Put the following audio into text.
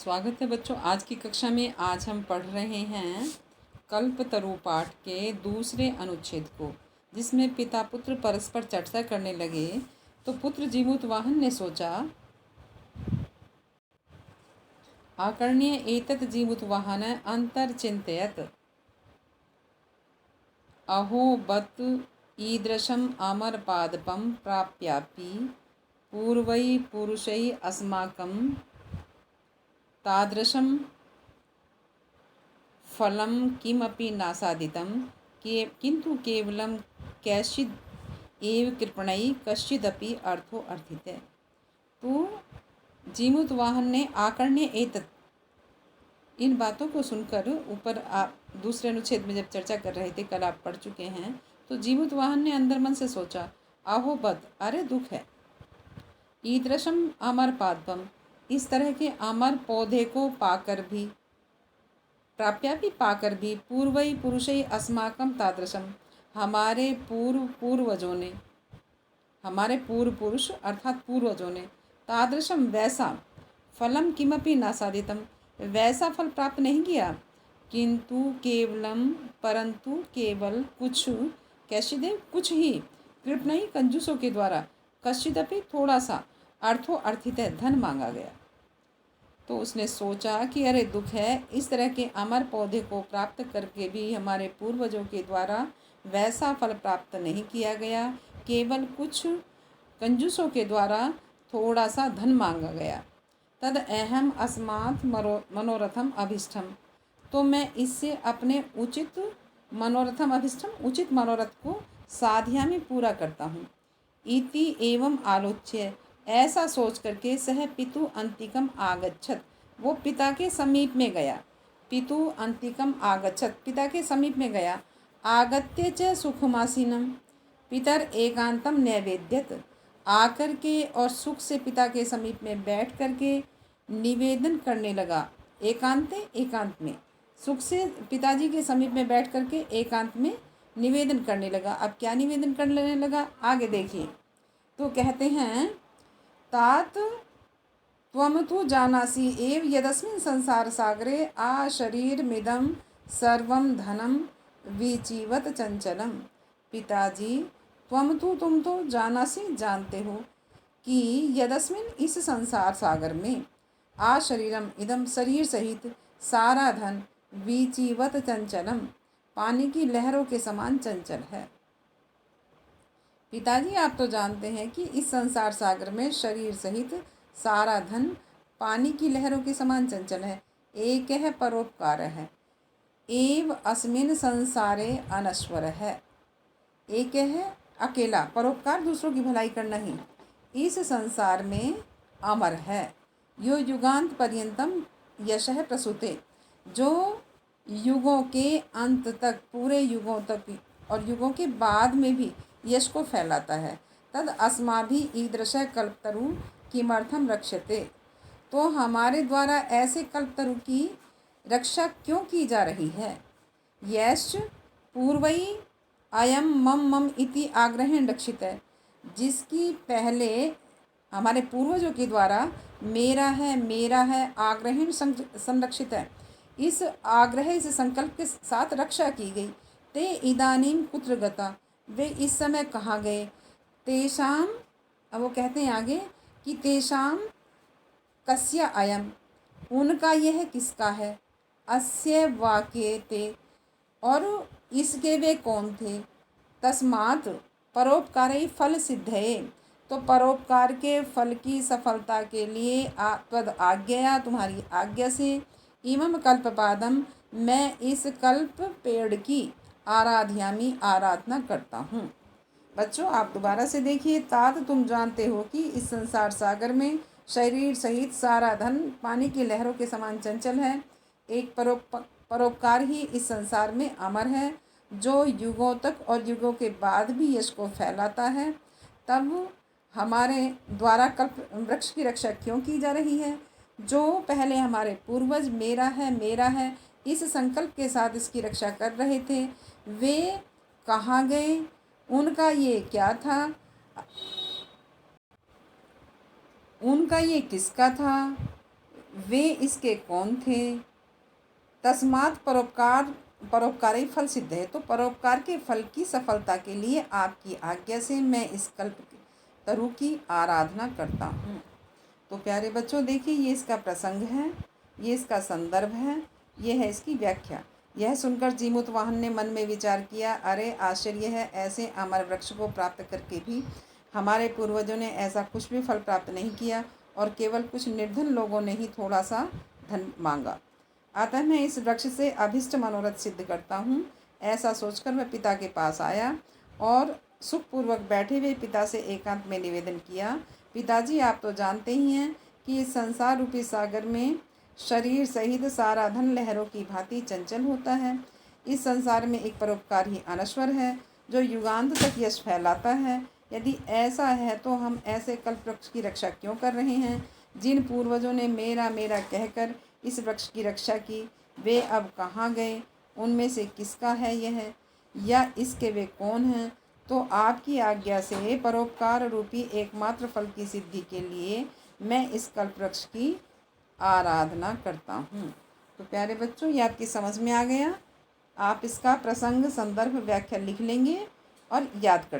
स्वागत है बच्चों। आज की कक्षा में आज हम पढ़ रहे हैं कल्पतरु पाठ के दूसरे अनुच्छेद को, जिसमें पिता पुत्र परस्पर चर्चा करने लगे। तो पुत्र जीमूतवाहन ने सोचा, आकर्ण्य एतत् जीमूतवाहन अंतर्चिन्तयत् अहो बत ईदृशम् अमरपादपं प्राप्यापि पूर्वैः पुरुषैः अस्माकं तादृशं फलं किमपि नासादितं किन्तु केवलं कैश्चिद् एव कृपणैः कश्चिदपि अर्थो अर्थित है। तो जीमूतवाहन ने आकर्ण्य एतत्, इन बातों को सुनकर, ऊपर आप दूसरे अनुच्छेद में जब चर्चा कर रहे थे, कल आप पढ़ चुके हैं, तो जीमूतवाहन ने अंदर मन से सोचा, आहो बद, अरे दुख है, ईदृशम अमर पादपम, इस तरह के अमर पौधे को पाकर भी, प्राप्यापि पाकर भी, पूर्वई पुरुषै अस्माकं तादृशम, हमारे पूर्वजों ने, हमारे पूर्व पुरुष अर्थात पूर्वजों ने, तादृशम वैसा, फलम किमपि नासादितम, वैसा फल प्राप्त नहीं किया, किंतु केवलम, परंतु केवल कुछ, कैशिदेव कुछ ही, कृपणई कंजूसों के द्वारा, कश्चिदपि थोड़ा सा, अर्थो अर्थित है, धन मांगा गया। तो उसने सोचा कि अरे दुख है, इस तरह के अमर पौधे को प्राप्त करके भी हमारे पूर्वजों के द्वारा वैसा फल प्राप्त नहीं किया गया, केवल कुछ कंजूसों के द्वारा थोड़ा सा धन मांगा गया। तद अहम अस्मात् मनोरथम अभिष्टम, तो मैं इससे अपने उचित मनोरथम अभिष्टम, उचित मनोरथ को साध्यामि, पूरा करता हूँ। इति एवं आलोच्य, ऐसा सोच करके, सह पितु अंतिकम आगच्छत, वो पिता के समीप में गया। पितु अंतिकम आगच्छत, पिता के समीप में गया। आगत्य च सुखमासीनम पितर एकांतम नैवेद्यत, आकर के और सुख से पिता के समीप में बैठ करके निवेदन करने लगा। एकांते, एकांत में, सुख से पिताजी के समीप में बैठ करके एकांत में निवेदन करने लगा। अब क्या निवेदन करने लगा, आगे देखिए। तो कहते हैं, तात त्वं तु जानासि एव यदस्मिन् संसार सागरे आ शरीरमिदं सर्वं धनं विजीवत चंचलम। पिताजी, तुम तो जानासी, जानते हो कि यदस्मिन, इस संसार सागर में, आ शरीरम इदम, शरीर सहित, सारा धन, विजीवत चंचलम, पानी की लहरों के समान चंचल है। पिताजी, आप तो जानते हैं कि इस संसार सागर में शरीर सहित सारा धन पानी की लहरों के समान चंचल है। एक है परोपकार है, एव अस्मिन संसारे अनश्वर है। एक है अकेला, परोपकार दूसरों की भलाई करना ही, इस संसार में अमर है। यो युगांत पर्यंतम यशः प्रसूते, जो युगों के अंत तक, पूरे युगों तक और युगों के बाद में भी यश को फैलाता है। तद अस्माभि ईदृश कल्पतरु किमर्थम रक्षते, तो हमारे द्वारा ऐसे कल्पतरु की रक्षा क्यों की जा रही है। यश पूर्वई अयम मम मम इति आग्रहेण रक्षित है, जिसकी पहले हमारे पूर्वजों के द्वारा मेरा है आग्रहेण संरक्षित है, इस आग्रह, इस संकल्प के साथ रक्षा की गई। ते इदानीम कुत्र गता, वे इस समय कहाँ गए। तेषाम, अब वो कहते हैं आगे कि तेषाम कस्य अयम, उनका यह किसका है। अस्य वाक्ये ते, और इसके वे कौन थे। तस्मात् परोपकारै फल सिद्धये, तो परोपकार के फल की सफलता के लिए त्वद आज्ञया, तुम्हारी आज्ञा से, इमम कल्पपादम, मैं इस कल्प पेड़ की आराध्यामी, आराधना करता हूँ। बच्चों, आप दोबारा से देखिए। तात, तुम जानते हो कि इस संसार सागर में शरीर सहित सारा धन पानी की लहरों के समान चंचल है। एक परोपकार ही इस संसार में अमर है, जो युगों तक और युगों के बाद भी यश को फैलाता है। तब हमारे द्वारा कल्प वृक्ष की रक्षा क्यों की जा रही है। जो पहले हमारे पूर्वज मेरा है इस संकल्प के साथ इसकी रक्षा कर रहे थे, वे कहाँ गए, उनका ये क्या था, उनका ये किसका था, वे इसके कौन थे? तस्मात् परोपकारी फल सिद्ध है। तो परोपकार के फल की सफलता के लिए आपकी आज्ञा से मैं इस कल्प तरु की आराधना करता हूँ। तो प्यारे बच्चों, देखिए ये इसका प्रसंग है, ये इसका संदर्भ है, ये है इसकी व्याख्या। यह सुनकर जीमूतवाहन ने मन में विचार किया, अरे आश्चर्य है, ऐसे अमर वृक्ष को प्राप्त करके भी हमारे पूर्वजों ने ऐसा कुछ भी फल प्राप्त नहीं किया और केवल कुछ निर्धन लोगों ने ही थोड़ा सा धन मांगा। अतः मैं इस वृक्ष से अभिष्ट मनोरथ सिद्ध करता हूँ। ऐसा सोचकर मैं पिता के पास आया और सुखपूर्वक बैठे हुए पिता से एकांत में निवेदन किया, पिताजी आप तो जानते ही हैं कि इस संसार रूपी सागर में शरीर सहित सारा धन लहरों की भांति चंचल होता है। इस संसार में एक परोपकार ही अनश्वर है जो युगांत तक यश फैलाता है। यदि ऐसा है तो हम ऐसे कल्प वृक्ष की रक्षा क्यों कर रहे हैं? जिन पूर्वजों ने मेरा मेरा कहकर इस वृक्ष की रक्षा की, वे अब कहाँ गए? उनमें से किसका है यह, या इसके वे कौन हैं? तो आपकी आज्ञा से परोपकार रूपी एकमात्र फल की सिद्धि के लिए मैं इस कल्प वृक्ष की आराधना करता हूँ। तो प्यारे बच्चों, ये आपकी समझ में आ गया। आप इसका प्रसंग, संदर्भ, व्याख्या लिख लेंगे और याद कर